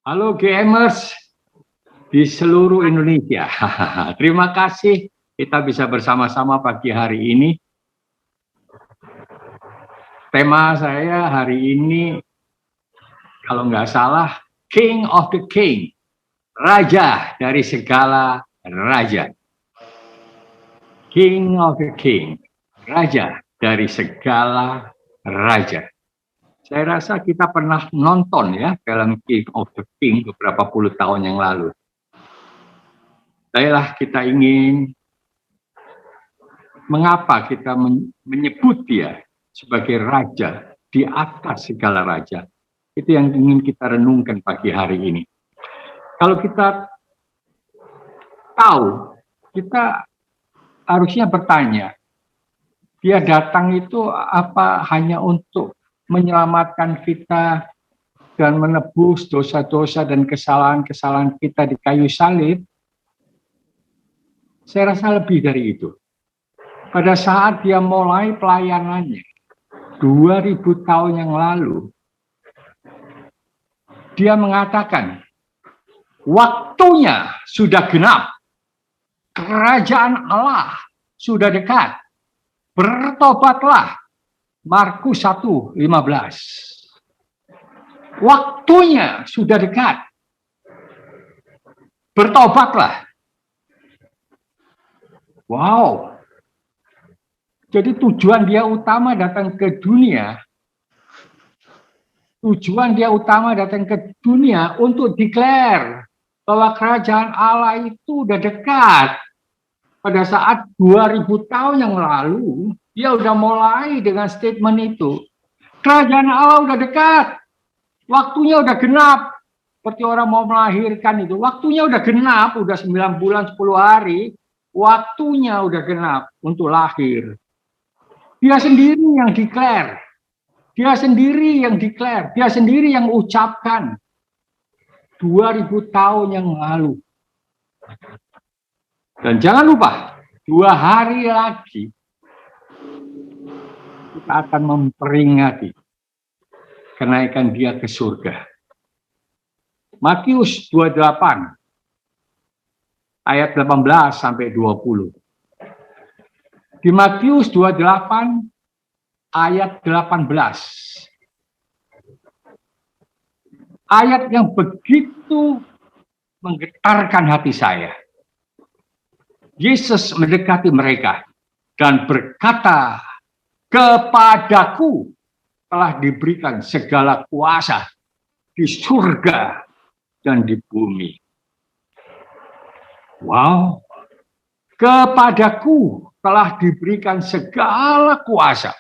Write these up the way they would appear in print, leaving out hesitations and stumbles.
Halo gamers di seluruh Indonesia. Terima kasih kita bisa bersama-sama pagi hari ini. Tema saya hari ini, kalau nggak salah, King of the King, Raja dari segala raja. King of the King, Raja dari segala raja. Saya rasa kita pernah nonton ya film King of the King beberapa puluh tahun yang lalu. Baiklah, kita ingin mengapa kita menyebut dia sebagai raja di atas segala raja. Itu yang ingin kita renungkan pagi hari ini. Kalau kita tahu, kita harusnya bertanya, dia datang itu apa hanya untuk menyelamatkan kita dan menebus dosa-dosa dan kesalahan-kesalahan kita di kayu salib? Saya rasa lebih dari itu. Pada saat dia mulai pelayanannya, 2000 tahun yang lalu, dia mengatakan, waktunya sudah genap, kerajaan Allah sudah dekat, bertobatlah. Markus 1:15. Waktunya sudah dekat, bertobatlah. Wow. Jadi tujuan dia utama datang ke dunia, untuk declare bahwa kerajaan Allah itu udah dekat. Pada saat 2000 tahun yang lalu, dia udah mulai dengan statement itu. Kerajaan Allah udah dekat, waktunya udah genap. Seperti orang mau melahirkan itu, waktunya udah genap, udah 9 bulan 10 hari, waktunya udah genap untuk lahir. Dia sendiri yang declare, dia sendiri yang ucapkan 2000 tahun yang lalu. Dan jangan lupa, 2 hari lagi kita akan memperingati kenaikan dia ke surga. Matius 28 ayat 18 sampai 20. Di Matius 28 ayat 18. Ayat yang begitu menggetarkan hati saya. Yesus mendekati mereka dan berkata, kepadaku telah diberikan segala kuasa di surga dan di bumi. Wow. Kepadaku telah diberikan segala kuasa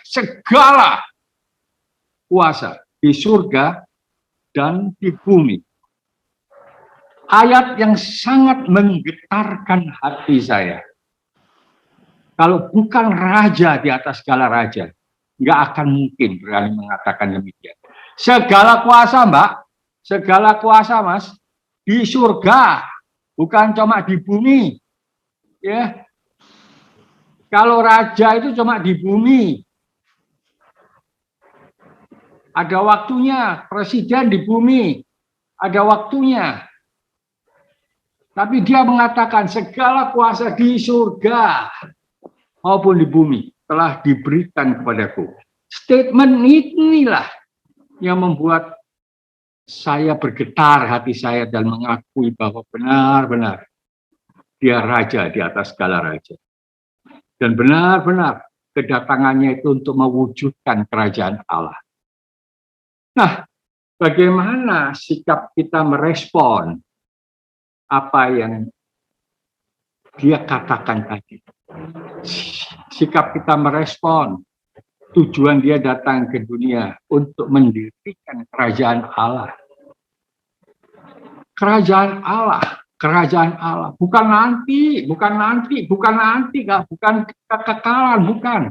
di surga dan di bumi. Ayat yang sangat menggetarkan hati saya. Kalau bukan raja di atas segala raja, nggak akan mungkin berani mengatakan demikian. Segala kuasa, Mbak, segala kuasa, Mas, di surga, bukan cuma di bumi. Ya, kalau raja itu cuma di bumi, ada waktunya. Presiden di bumi, ada waktunya. Tapi dia mengatakan segala kuasa di surga maupun di bumi telah diberikan kepadaku. Statement inilah yang membuat saya bergetar hati saya dan mengakui bahwa benar-benar dia raja di atas segala raja. Dan benar-benar kedatangannya itu untuk mewujudkan kerajaan Allah. Nah, bagaimana sikap kita merespon apa yang dia katakan tadi? Sikap kita merespon tujuan dia datang ke dunia untuk mendirikan kerajaan Allah. Kerajaan Allah, bukan kekekalan, bukan.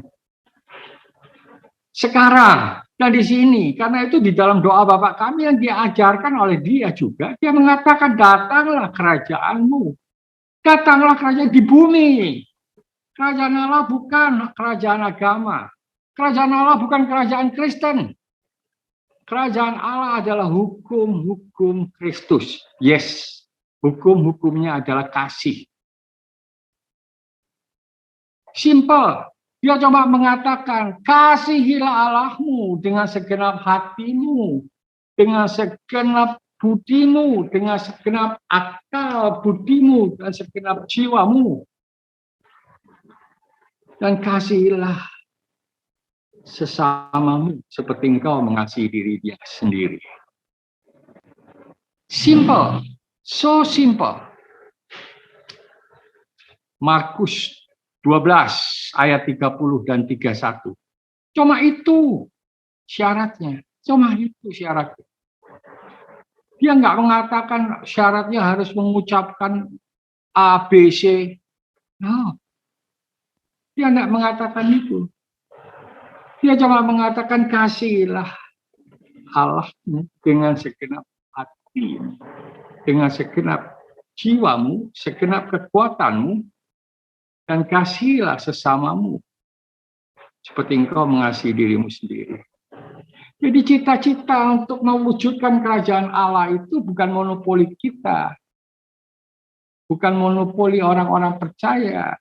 Sekarang dan di sini, karena itu di dalam doa Bapa kami yang diajarkan oleh dia juga, dia mengatakan datanglah kerajaanmu, datanglah kerajaan di bumi. Kerajaan Allah bukan kerajaan agama, kerajaan Allah bukan kerajaan Kristen. Kerajaan Allah adalah hukum-hukum Kristus. Yes, hukum-hukumnya adalah kasih. Simple. Dia cuma mengatakan, kasihilah Allahmu dengan segenap hatimu, dengan segenap budimu, dengan segenap akal budimu, dan segenap jiwamu. Dan kasihilah sesamamu seperti engkau mengasihi diri dia sendiri. Simple, so simple. Markus 12 ayat 30 dan 31. Cuma itu syaratnya. Cuma itu syaratnya. Dia nggak mengatakan syaratnya harus mengucapkan A, B, C. No. Dia nggak mengatakan itu. Dia cuma mengatakan kasihilah Allah dengan segenap hati, dengan segenap jiwamu, segenap kekuatanmu, dan kasihilah sesamamu seperti engkau mengasihi dirimu sendiri. Jadi cita-cita untuk mewujudkan kerajaan Allah itu bukan monopoli kita, bukan monopoli orang-orang percaya,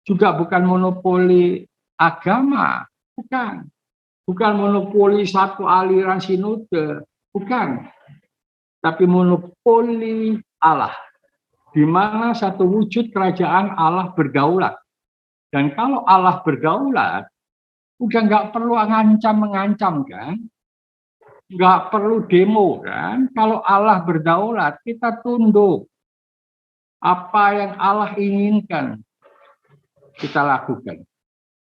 juga bukan monopoli agama, bukan monopoli satu aliran sinode, bukan, tapi monopoli Allah, di mana satu wujud kerajaan Allah berdaulat. Dan kalau Allah berdaulat, udah nggak perlu mengancam kan, nggak perlu demo kan. Kalau Allah berdaulat, kita tunduk. Apa yang Allah inginkan, kita lakukan.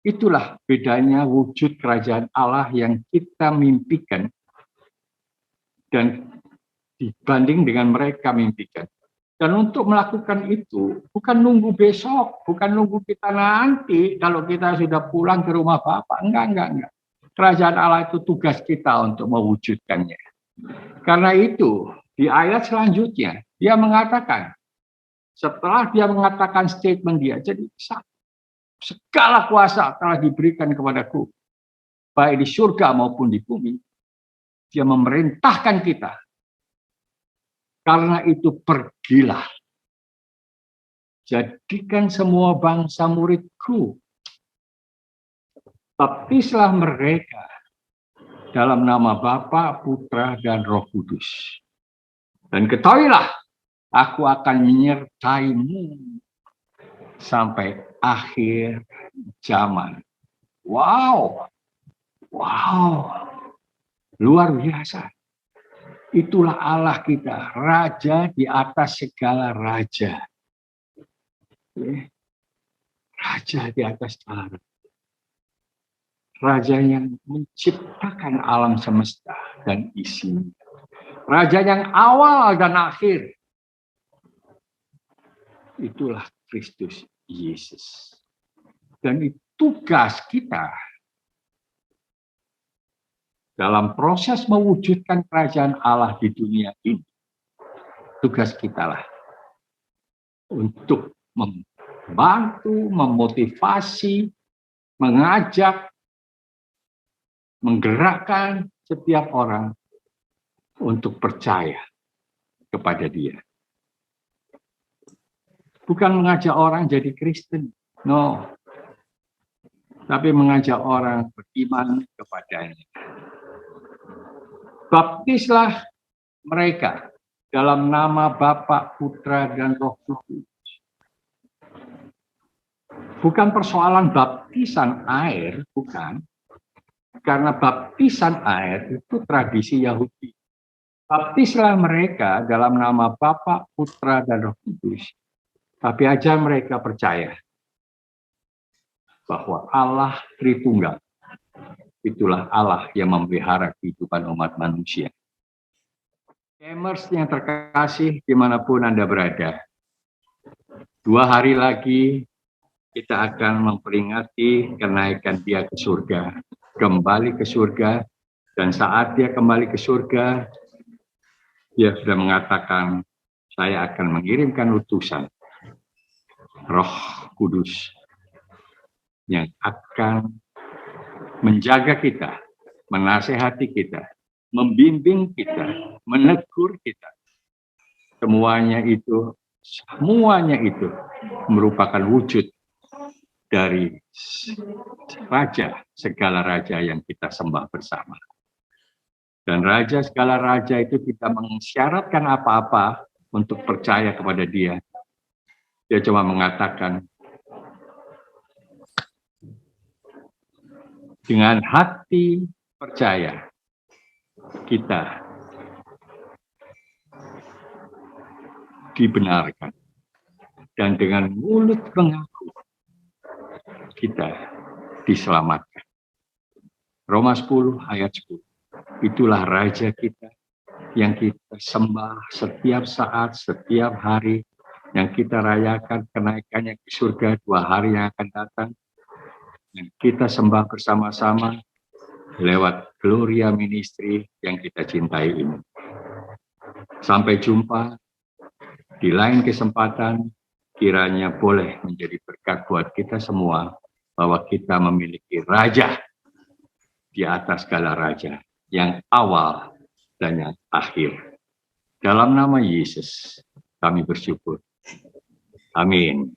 Itulah bedanya wujud kerajaan Allah yang kita mimpikan dan dibanding dengan mereka mimpikan. Dan untuk melakukan itu, bukan nunggu besok, bukan nunggu kita nanti, kalau kita sudah pulang ke rumah Bapak. Enggak. Kerajaan Allah itu tugas kita untuk mewujudkannya. Karena itu, di ayat selanjutnya, dia mengatakan, setelah dia mengatakan statement dia, jadi segala kuasa telah diberikan kepadaku, baik di surga maupun di bumi. Dia memerintahkan kita. Karena itu pergilah. Jadikan semua bangsa muridku. Baptislah mereka dalam nama Bapa, Putra, dan Roh Kudus. Dan ketahuilah, aku akan menyertaimu sampai akhir zaman. Wow. Luar biasa. Itulah Allah kita, raja di atas segala raja. Raja di atas segala raja. Raja yang menciptakan alam semesta dan isinya. Raja yang awal dan akhir. Itulah Kristus Yesus. Dan itu tugas kita dalam proses mewujudkan kerajaan Allah di dunia ini. Tugas kita lah untuk membantu, memotivasi, mengajak, menggerakkan setiap orang untuk percaya kepada Dia. Bukan mengajak orang jadi Kristen, no. Tapi mengajak orang beriman kepadanya. Baptislah mereka dalam nama Bapa, Putra, dan Roh Kudus. Bukan persoalan baptisan air, bukan. Karena baptisan air itu tradisi Yahudi. Baptislah mereka dalam nama Bapa, Putra, dan Roh Kudus. Tapi ajar mereka percaya bahwa Allah Tritunggal. Itulah Allah yang memelihara kehidupan umat manusia. Gamers yang terkasih dimanapun Anda berada. 2 hari lagi kita akan memperingati kenaikan Dia ke surga. Kembali ke surga. Dan saat Dia kembali ke surga, Dia sudah mengatakan, saya akan mengirimkan utusan Roh Kudus yang akan menjaga kita, menasehati kita, membimbing kita, menegur kita. Semuanya itu merupakan wujud dari raja, segala raja yang kita sembah bersama. Dan raja segala raja itu tidak mensyaratkan apa-apa untuk percaya kepada dia. Dia cuma mengatakan, dengan hati percaya, kita dibenarkan. Dan dengan mulut mengaku, kita diselamatkan. Roma 10 ayat 10. Itulah raja kita yang kita sembah setiap saat, setiap hari, yang kita rayakan kenaikannya ke surga 2 hari yang akan datang. Dan kita sembah bersama-sama lewat Gloria Ministry yang kita cintai ini. Sampai jumpa di lain kesempatan, kiranya boleh menjadi berkat buat kita semua bahwa kita memiliki raja di atas segala raja, yang awal dan yang akhir. Dalam nama Yesus kami bersyukur. Amin.